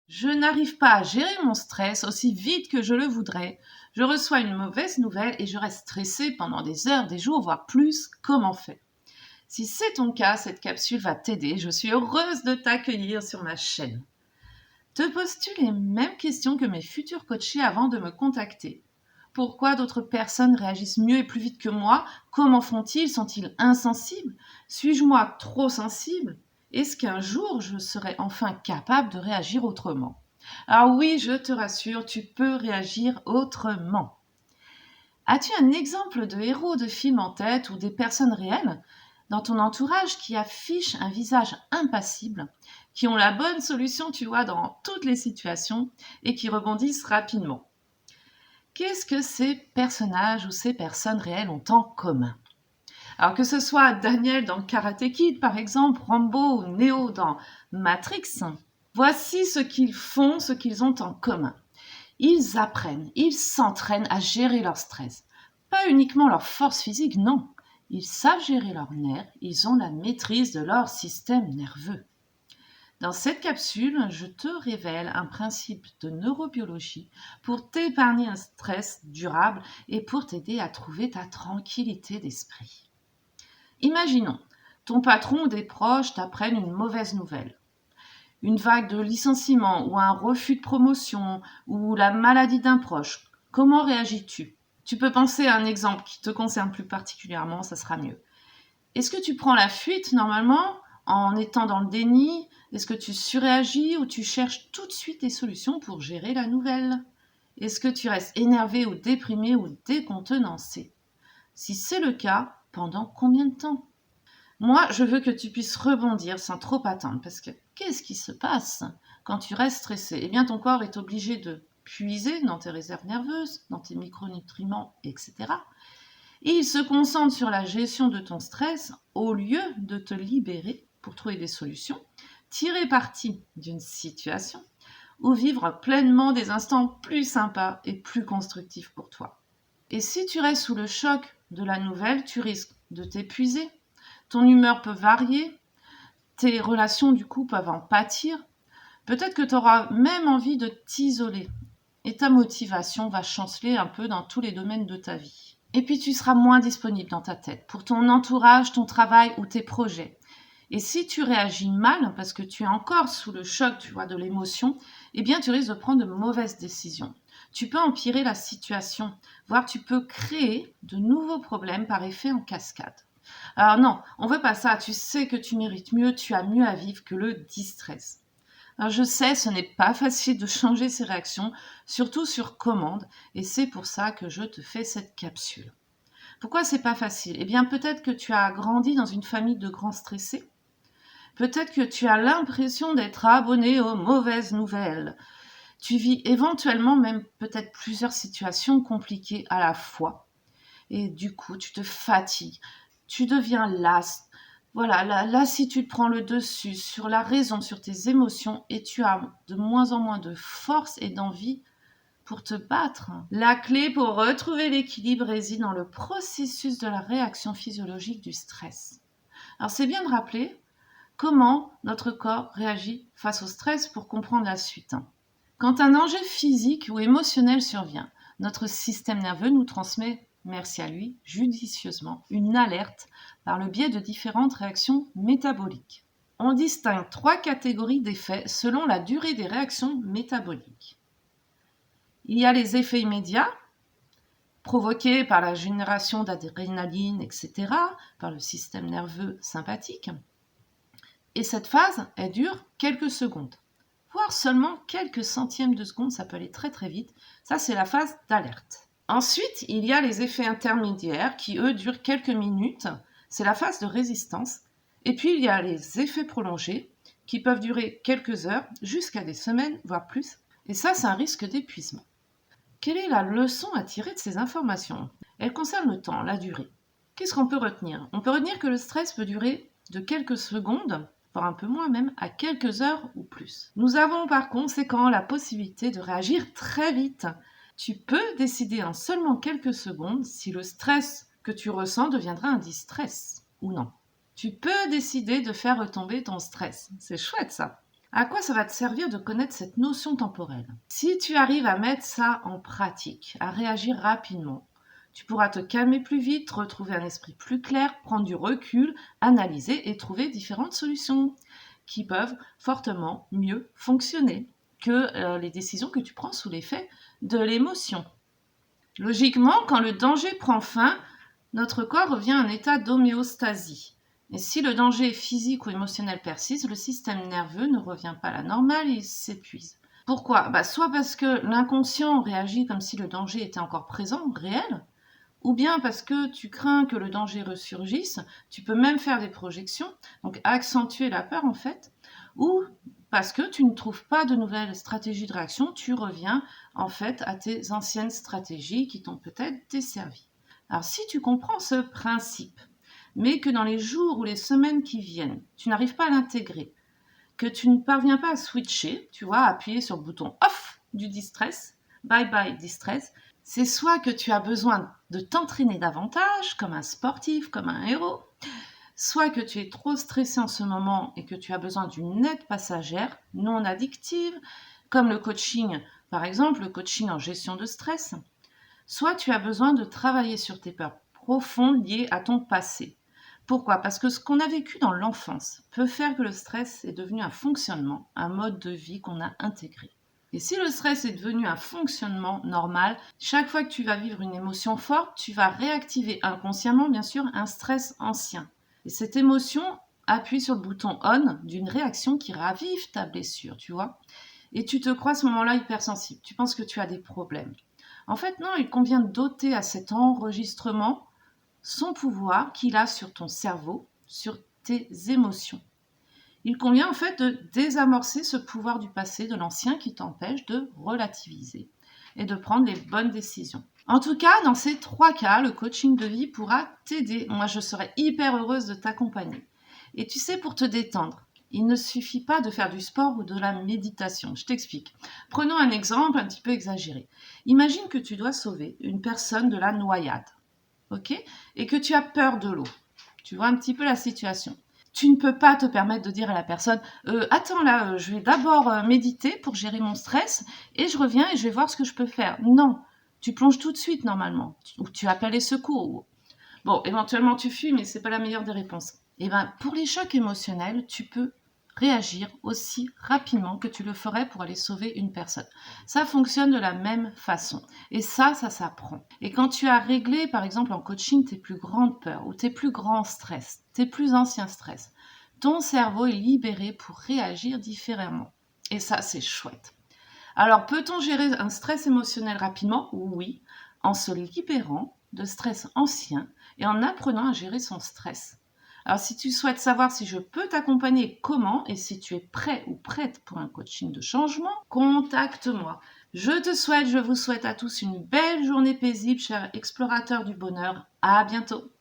Je n'arrive pas à gérer mon stress aussi vite que je le voudrais. Je reçois une mauvaise nouvelle et je reste stressée pendant des heures, des jours, voire plus. Comment faire? Si c'est ton cas, cette capsule va t'aider. Je suis heureuse de t'accueillir sur ma chaîne. Te poses-tu les mêmes questions que mes futurs coachés avant de me contacter? Pourquoi d'autres personnes réagissent mieux et plus vite que moi? Comment font-ils? Sont-ils insensibles? Suis-je moi trop sensible? Est-ce qu'un jour je serai enfin capable de réagir autrement? Ah oui, je te rassure, tu peux réagir autrement. As-tu un exemple de héros de film en tête ou des personnes réelles dans ton entourage qui affichent un visage impassible, qui ont la bonne solution, tu vois, dans toutes les situations et qui rebondissent rapidement? Qu'est-ce que ces personnages ou ces personnes réelles ont en commun? Alors que ce soit Daniel dans Karate Kid, par exemple, Rambo ou Neo dans Matrix, voici ce qu'ils font, ce qu'ils ont en commun. Ils apprennent, ils s'entraînent à gérer leur stress. Pas uniquement leur force physique, non. Ils savent gérer leurs nerfs, ils ont la maîtrise de leur système nerveux. Dans cette capsule, je te révèle un principe de neurobiologie pour t'épargner un stress durable et pour t'aider à trouver ta tranquillité d'esprit. Imaginons, ton patron ou des proches t'apprennent une mauvaise nouvelle. Une vague de licenciement ou un refus de promotion ou la maladie d'un proche. Comment réagis-tu? Tu peux penser à un exemple qui te concerne plus particulièrement, ça sera mieux. Est-ce que tu prends la fuite normalement en étant dans le déni? Est-ce que tu surréagis ou tu cherches tout de suite des solutions pour gérer la nouvelle? Est-ce que tu restes énervé ou déprimé ou décontenancé? Si c'est le cas, pendant combien de temps? Moi, je veux que tu puisses rebondir sans trop attendre, parce que qu'est-ce qui se passe quand tu restes stressé? Eh bien, ton corps est obligé de puiser dans tes réserves nerveuses, dans tes micronutriments, etc. Et il se concentre sur la gestion de ton stress au lieu de te libérer pour trouver des solutions, tirer parti d'une situation ou vivre pleinement des instants plus sympas et plus constructifs pour toi. Et si tu restes sous le choc de la nouvelle, tu risques de t'épuiser. Ton humeur peut varier, tes relations du coup peuvent en pâtir. Peut-être que tu auras même envie de t'isoler et ta motivation va chanceler un peu dans tous les domaines de ta vie. Et puis tu seras moins disponible dans ta tête pour ton entourage, ton travail ou tes projets. Et si tu réagis mal parce que tu es encore sous le choc, tu vois, de l'émotion, eh bien tu risques de prendre de mauvaises décisions. Tu peux empirer la situation, voire tu peux créer de nouveaux problèmes par effet en cascade. Alors non, on veut pas ça. Tu sais que tu mérites mieux, tu as mieux à vivre que le distress. Alors je sais, ce n'est pas facile de changer ses réactions, surtout sur commande, et c'est pour ça que je te fais cette capsule. Pourquoi c'est pas facile? Eh bien peut-être que tu as grandi dans une famille de grands stressés. Peut-être que tu as l'impression d'être abonné aux mauvaises nouvelles. Tu vis éventuellement même peut-être plusieurs situations compliquées à la fois. Et du coup, tu te fatigues, tu deviens las. Voilà, la lassitude prend le dessus sur la raison, sur tes émotions, et tu as de moins en moins de force et d'envie pour te battre. La clé pour retrouver l'équilibre réside dans le processus de la réaction physiologique du stress. Alors c'est bien de rappeler comment notre corps réagit face au stress pour comprendre la suite. Quand un danger physique ou émotionnel survient, notre système nerveux nous transmet, merci à lui, judicieusement, une alerte par le biais de différentes réactions métaboliques. On distingue 3 catégories d'effets selon la durée des réactions métaboliques. Il y a les effets immédiats, provoqués par la génération d'adrénaline, etc., par le système nerveux sympathique. Et cette phase, elle dure quelques secondes, voire seulement quelques centièmes de seconde, ça peut aller très très vite. Ça, c'est la phase d'alerte. Ensuite, il y a les effets intermédiaires qui, eux, durent quelques minutes. C'est la phase de résistance. Et puis, il y a les effets prolongés qui peuvent durer quelques heures jusqu'à des semaines, voire plus. Et ça, c'est un risque d'épuisement. Quelle est la leçon à tirer de ces informations? Elle concerne le temps, la durée. Qu'est-ce qu'on peut retenir? On peut retenir que le stress peut durer de quelques secondes, voire un peu moins même, à quelques heures ou plus. Nous avons par conséquent la possibilité de réagir très vite. Tu peux décider en seulement quelques secondes si le stress que tu ressens deviendra un distress ou non. Tu peux décider de faire retomber ton stress. C'est chouette ça. À quoi ça va te servir de connaître cette notion temporelle? Si tu arrives à mettre ça en pratique, à réagir rapidement, tu pourras te calmer plus vite, retrouver un esprit plus clair, prendre du recul, analyser et trouver différentes solutions qui peuvent fortement mieux fonctionner que les décisions que tu prends sous l'effet de l'émotion. Logiquement, quand le danger prend fin, notre corps revient à un état d'homéostasie. Et si le danger physique ou émotionnel persiste, le système nerveux ne revient pas à la normale, il s'épuise. Pourquoi? Soit parce que l'inconscient réagit comme si le danger était encore présent, réel, ou bien parce que tu crains que le danger ressurgisse, tu peux même faire des projections, donc accentuer la peur en fait, ou parce que tu ne trouves pas de nouvelles stratégies de réaction, tu reviens en fait à tes anciennes stratégies qui t'ont peut-être desservi. Alors si tu comprends ce principe, mais que dans les jours ou les semaines qui viennent, tu n'arrives pas à l'intégrer, que tu ne parviens pas à switcher, tu vois, appuyer sur le bouton off du distress, bye bye distress, c'est soit que tu as besoin de t'entraîner davantage, comme un sportif, comme un héros, soit que tu es trop stressé en ce moment et que tu as besoin d'une aide passagère, non addictive, comme le coaching, par exemple, le coaching en gestion de stress, soit tu as besoin de travailler sur tes peurs profondes liées à ton passé. Pourquoi? Parce que ce qu'on a vécu dans l'enfance peut faire que le stress est devenu un fonctionnement, un mode de vie qu'on a intégré. Et si le stress est devenu un fonctionnement normal, chaque fois que tu vas vivre une émotion forte, tu vas réactiver inconsciemment, bien sûr, un stress ancien. Et cette émotion appuie sur le bouton on d'une réaction qui ravive ta blessure, tu vois. Et tu te crois à ce moment-là hypersensible. Tu penses que tu as des problèmes. En fait, non, il convient de doter à cet enregistrement son pouvoir qu'il a sur ton cerveau, sur tes émotions. Il convient en fait de désamorcer ce pouvoir du passé, de l'ancien qui t'empêche de relativiser et de prendre les bonnes décisions. En tout cas, dans ces 3 cas, le coaching de vie pourra t'aider. Moi, je serais hyper heureuse de t'accompagner. Et tu sais, pour te détendre, il ne suffit pas de faire du sport ou de la méditation. Je t'explique. Prenons un exemple un petit peu exagéré. Imagine que tu dois sauver une personne de la noyade, ok? Et que tu as peur de l'eau. Tu vois un petit peu la situation. Tu ne peux pas te permettre de dire à la personne attends là, je vais d'abord méditer pour gérer mon stress et je reviens et je vais voir ce que je peux faire. Non, tu plonges tout de suite normalement, ou tu appelles les secours. Bon, éventuellement tu fuis, mais c'est pas la meilleure des réponses. Et ben pour les chocs émotionnels, tu peux réagir aussi rapidement que tu le ferais pour aller sauver une personne. Ça fonctionne de la même façon. Et ça s'apprend. Et quand tu as réglé, par exemple, en coaching, tes plus grandes peurs ou tes plus grands stress, tes plus anciens stress, ton cerveau est libéré pour réagir différemment. Et ça, c'est chouette. Alors, peut-on gérer un stress émotionnel rapidement? Oui, en se libérant de stress ancien et en apprenant à gérer son stress. Alors, si tu souhaites savoir si je peux t'accompagner, comment, et si tu es prêt ou prête pour un coaching de changement, contacte-moi. Je vous souhaite à tous une belle journée paisible, chers explorateurs du bonheur. À bientôt.